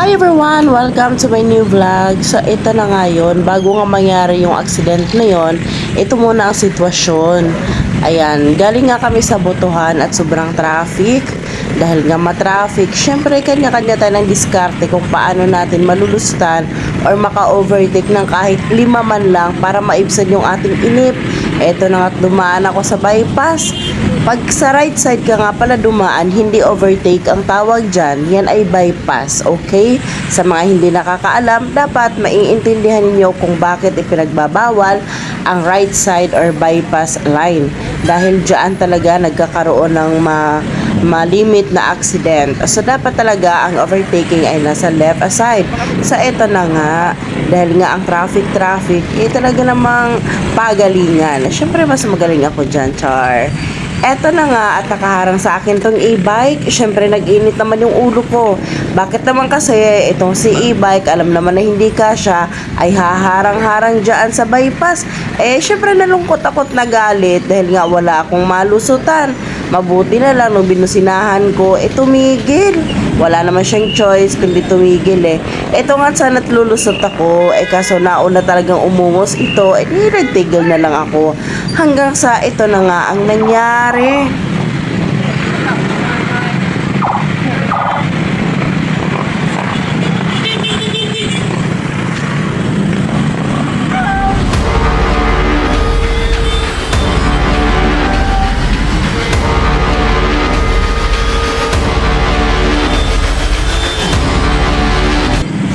Hi everyone! Welcome to my new vlog. So ito na ngayon, bago nga mangyari yung accident na yon, ito muna ang sitwasyon. Ayan, galing nga kami sa Botohan at sobrang traffic. Dahil nga matraffic, syempre kanya-kanya tayo ng diskarte kung paano natin malulustan or maka-overtake ng kahit 5 man lang para maibsan yung ating inip. Eto na nga't dumaan ako sa bypass. Pag sa right side ka nga pala dumaan, hindi overtake ang tawag dyan. Yan ay bypass, okay? Sa mga hindi nakakaalam, dapat maiintindihan ninyo kung bakit ipinagbabawal ang right side or bypass line. Dahil dyan talaga nagkakaroon ng ma-limit na accident. So, dapat talaga ang overtaking ay nasa left side. So, eto na nga, dahil nga ang traffic, talaga namang pagalingan. Siyempre, mas magaling ako dyan, char. Eto na nga at nakaharang sa akin tong e-bike. Siyempre nag-init naman yung ulo ko. Bakit naman kasi itong si e-bike, alam naman na hindi kasya, ay haharang-harang dyan sa bypass. Siyempre nalungkot ako't nagalit dahil nga wala akong malusutan. Mabuti na lang nung binusinahan ko, tumigil. Wala naman siyang choice kundi tumigil. Ito nga sana't lulusot ako, kaso nauna talagang umungos ito, nagtigil na lang ako. Hanggang sa ito na nga ang nangyari.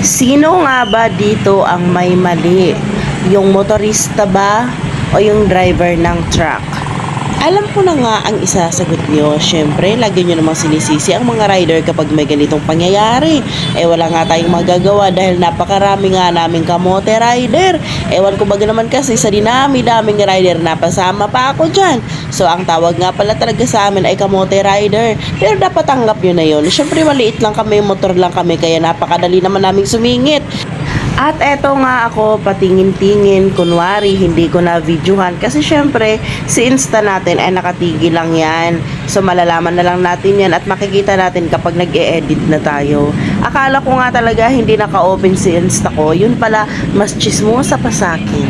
Sino nga ba dito ang may mali? Yung motorista ba o yung driver ng truck? Alam ko na nga ang isasagot nyo. Siyempre, lagi nyo namang sinisisi ang mga rider kapag may ganitong pangyayari. Wala nga tayong magagawa dahil napakarami nga naming kamote rider. Ewan ko baga naman kasi sa dinami-daming rider napasama pa ako dyan. So, ang tawag nga pala talaga sa amin ay kamote rider. Pero dapat tanggap nyo na yun. Siyempre, maliit lang kami, motor lang kami, kaya napakadali naman naming sumingit. At eto nga ako, patingin-tingin, kunwari, hindi ko na videohan. Kasi syempre, si Insta natin ay nakatigil lang yan. So, malalaman na lang natin yan at makikita natin kapag nag-e-edit na tayo. Akala ko nga talaga hindi naka-open si Insta ko. Yun pala, mas chismosa pa sa akin.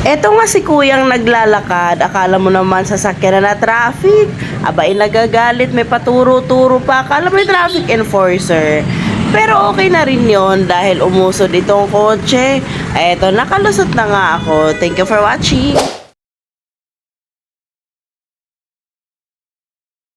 Eto nga si kuyang naglalakad, akala mo naman sasakyan na traffic. Abay nagagalit, may paturo-turo pa, akala mo yung traffic enforcer. Pero okay na rin yon dahil umusod itong kotse. Eto, nakalusot na nga ako. Thank you for watching.